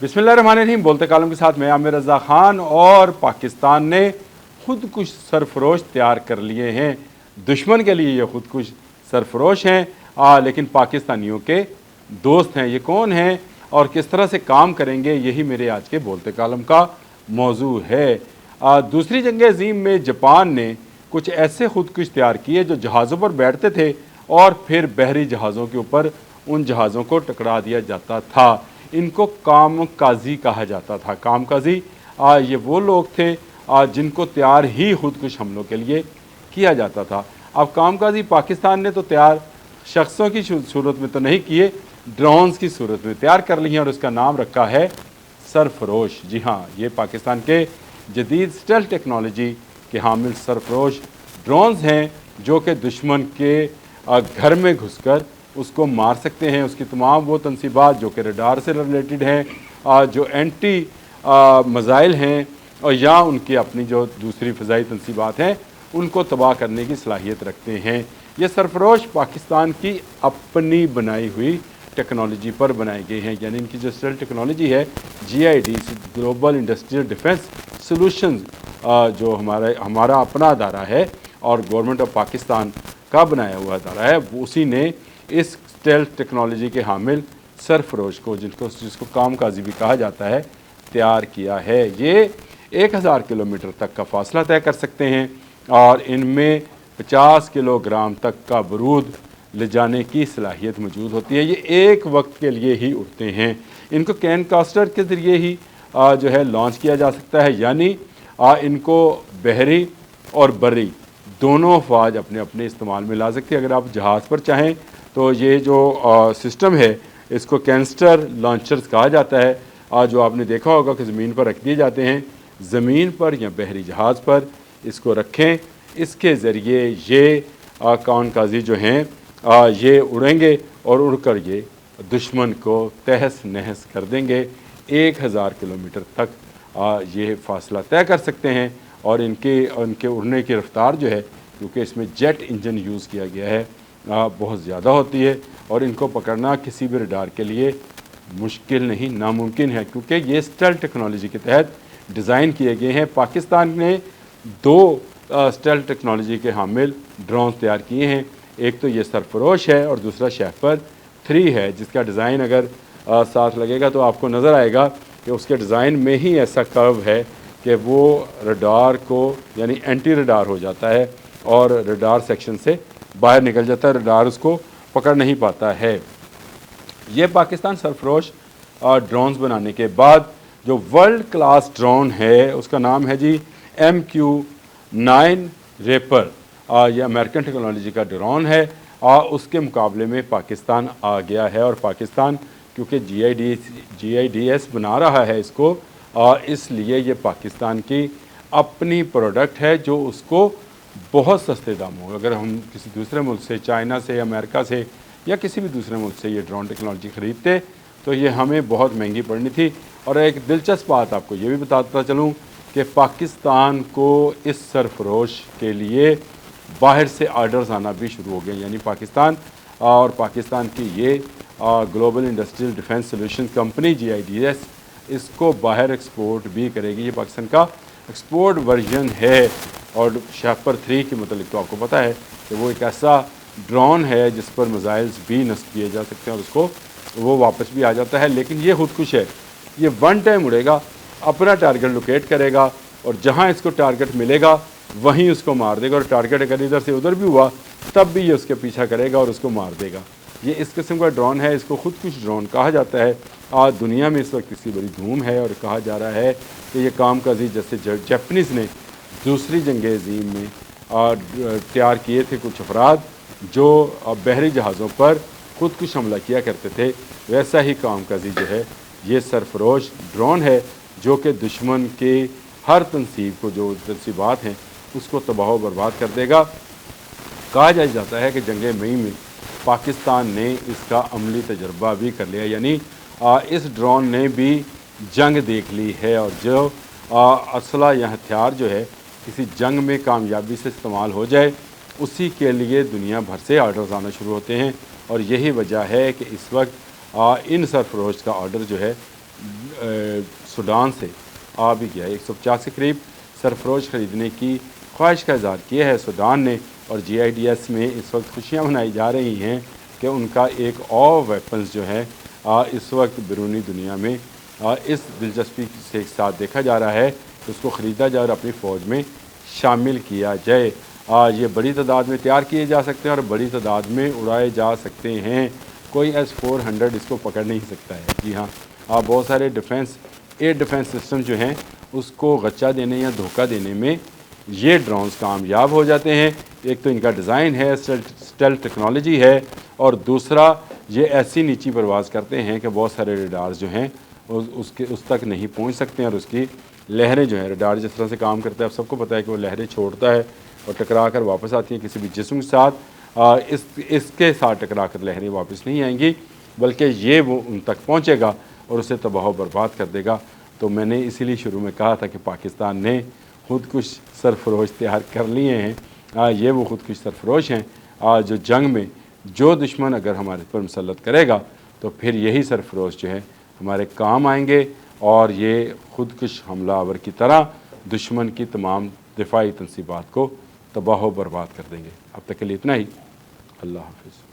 बिस्मिल्लाहिर्रहमानिर्रहीम। बोलते कालम के साथ मैं आमिर रज़ा ख़ान। और पाकिस्तान ने खुद कुछ सरफरोश तैयार कर लिए हैं। दुश्मन के लिए ये खुद कुछ सरफरोश हैं, लेकिन पाकिस्तानियों के दोस्त हैं। ये कौन हैं और किस तरह से काम करेंगे, यही मेरे आज के बोलते कालम का मौजू है। दूसरी जंग अज़ीम में जापान ने कुछ ऐसे खुद कुछ तैयार किए जो जहाज़ों पर बैठते थे और फिर बहरी जहाज़ों के ऊपर उन जहाज़ों को टकरा दिया जाता था। इनको कामकाजी कहा जाता था। कामकाजी ये वो लोग थे जिनको तैयार ही खुद कुछ हमलों के लिए किया जाता था। अब कामकाजी पाकिस्तान ने तो तैयार शख्सों की सूरत में तो नहीं किए, ड्रोन्स की सूरत में तैयार कर लिए और उसका नाम रखा है सरफरोश। जी हाँ, ये पाकिस्तान के जदीद स्टेल्थ टेक्नोलॉजी के हामिल सरफरोश ड्रोन्स हैं जो कि दुश्मन के घर में घुसकर उसको मार सकते हैं। उसकी तमाम वो तनसीबात जो कि रडार से रिलेटेड हैं, जो एंटी मिसाइल हैं और या उनकी अपनी जो दूसरी फ़ज़ाई तनसीबात हैं, उनको तबाह करने की सलाहियत रखते हैं। ये सरफरोश पाकिस्तान की अपनी बनाई हुई टेक्नोलॉजी पर बनाए गए हैं। यानी इनकी जो स्टेल्थ टेक्नोलॉजी है, GID global industrial defence solutions, जो हमारा अपना अदारा है और गवर्नमेंट ऑफ पाकिस्तान का बनाया हुआ अदारा है, उसी ने इस स्टेल्थ टेक्नोलॉजी के हामिल सरफरोश को, जिसको कामकाजी भी कहा जाता है, तैयार किया है। ये 1000 किलोमीटर तक का फासला तय कर सकते हैं और इनमें 50 किलोग्राम तक का बारूद ले जाने की सलाहियत मौजूद होती है। ये एक वक्त के लिए ही उड़ते हैं। इनको कैन कास्टर के ज़रिए ही जो है लॉन्च किया जा सकता है। यानी इनको बहरी और बर्री दोनों अफवाज अपने अपने इस्तेमाल में ला सकती है। अगर आप जहाज़ पर चाहें तो ये जो सिस्टम है, इसको कैंस्टर लॉन्चर्स कहा जाता है, जो आपने देखा होगा कि ज़मीन पर रख दिए जाते हैं। ज़मीन पर या बहरी जहाज़ पर इसको रखें, इसके ज़रिए ये कामकाजी जो हैं ये उड़ेंगे और उड़कर ये दुश्मन को तहस नहस कर देंगे। 1000 किलोमीटर तक ये फासला तय कर सकते हैं और उनके उड़ने की रफ्तार जो है, क्योंकि इसमें जेट इंजन यूज़ किया गया है, बहुत ज़्यादा होती है और इनको पकड़ना किसी भी रडार के लिए मुश्किल नहीं, नामुमकिन है, क्योंकि ये स्टेल्थ टेक्नोलॉजी के तहत डिज़ाइन किए गए हैं। पाकिस्तान ने 2 स्टेल्थ टेक्नोलॉजी के हामिल ड्रोन तैयार किए हैं। एक तो ये सरफरोश है और दूसरा शेफर्ड 3 है, जिसका डिज़ाइन अगर साथ लगेगा तो आपको नज़र आएगा कि उसके डिज़ाइन में ही ऐसा कर्व है कि वो रडार को, यानी एंटी रडार हो जाता है और रडार सेक्शन से बाहर निकल जाता है, रडार उसको पकड़ नहीं पाता है। ये पाकिस्तान सरफरोश ड्रोन्स बनाने के बाद जो वर्ल्ड क्लास ड्रोन है उसका नाम है जी MQ-9 रेपर। ये अमेरिकन टेक्नोलॉजी का ड्रोन है और उसके मुकाबले में पाकिस्तान आ गया है। और पाकिस्तान क्योंकि GIDS बना रहा है इसको, इसलिए ये पाकिस्तान की अपनी प्रोडक्ट है जो उसको बहुत सस्ते दामों, अगर हम किसी दूसरे मुल्क से, चाइना से, अमेरिका से या किसी भी दूसरे मुल्क से ये ड्रोन टेक्नोलॉजी ख़रीदते तो ये हमें बहुत महंगी पड़नी थी। और एक दिलचस्प बात आपको ये भी बताता चलूँ कि पाकिस्तान को इस सरफरोश के लिए बाहर से आर्डर्स आना भी शुरू हो गए। यानी पाकिस्तान और पाकिस्तान की ये global industrial defence solution company GIDS इसको बाहर एक्सपोर्ट भी करेगी। ये पाकिस्तान का एक्सपोर्ट वर्जन है। और शेफर्ड 3 के मतलब तो आपको पता है कि वो एक ऐसा ड्रोन है जिस पर मिसाइल्स भी नस्ब किए जा सकते हैं और उसको वो वापस भी आ जाता है। लेकिन ये खुद कुछ है, ये वन टाइम उड़ेगा, अपना टारगेट लोकेट करेगा और जहाँ इसको टारगेट मिलेगा वहीं उसको मार देगा। और टारगेट अगर इधर से उधर भी हुआ तब भी ये उसके पीछा करेगा और उसको मार देगा। ये इस किस्म का ड्रोन है, इसको खुद कुछ ड्रोन कहा जाता है। आज दुनिया में इस वक्त इसकी बड़ी धूम है और कहा जा रहा है कि ये कामकाजी जैसे जापानीज़ ने दूसरी जंग अज़ीम में तैयार किए थे कुछ अफराद जो बहरी जहाज़ों पर खुद कुछ हमला किया करते थे, वैसा ही कामकाजी जो है ये सरफरोश ड्रोन है जो कि दुश्मन के हर तनसीब को, जो तनसीबात हैं, उसको तबाह बर्बाद कर देगा। कहा जाता है कि जंग मई में पाकिस्तान ने इसका अमली तजर्बा भी कर लिया। यानी इस ड्रोन ने भी जंग देख ली है और जो असला या हथियार जो है किसी जंग में कामयाबी से इस्तेमाल हो जाए, उसी के लिए दुनिया भर से आर्डर्स आना शुरू होते हैं। और यही वजह है कि इस वक्त इन सरफरोश का ऑर्डर जो है सूडान से आ भी गया। 150 के करीब सरफरोश ख़रीदने की ख्वाहिश का इज़हार किया है सूडान ने, और GIDS में इस वक्त खुशियाँ मनाई जा रही हैं कि उनका एक और वेपन्स जो है इस वक्त बैरूनी दुनिया में इस दिलचस्पी से एक साथ देखा जा रहा है कि उसको ख़रीदा जाए और अपनी फ़ौज में शामिल किया जाए। ये बड़ी तादाद में तैयार किए जा सकते हैं और बड़ी तादाद में उड़ाए जा सकते हैं। कोई S-400 इसको पकड़ नहीं सकता है। जी हाँ, बहुत सारे एयर डिफेंस सिस्टम जो हैं उसको गच्चा देने या धोखा देने में ये ड्रोन्स कामयाब हो जाते हैं। एक तो इनका डिज़ाइन है, स्टेल्थ टेक्नोलॉजी है, और दूसरा ये ऐसी नीची परवाज़ करते हैं कि बहुत सारे रडार्स जो हैं उस तक नहीं पहुंच सकते हैं, और उसकी लहरें जो हैं, रडार जिस तरह से काम करता है आप सबको पता है कि वो लहरें छोड़ता है और टकरा कर वापस आती हैं किसी भी जिस्म के साथ। इसके साथ टकरा कर लहरें वापस नहीं आएंगी, बल्कि ये वो उन तक पहुँचेगा और उसे तबाह बर्बाद कर देगा। तो मैंने इसीलिए शुरू में कहा था कि पाकिस्तान ने खुद कुछ सरफरोश तैयार कर लिए हैं। ये वो खुद कुछ सरफरोश हैं जो जंग में जो दुश्मन अगर हमारे पर मुसल्लत करेगा तो फिर यही सरफरोश जो है हमारे काम आएंगे, और ये खुद कुछ हमलावर की तरह दुश्मन की तमाम दिफाई तनसीबात को तबाह बर्बाद कर देंगे। अब तक के लिए इतना ही। अल्लाह हाफ़िज़।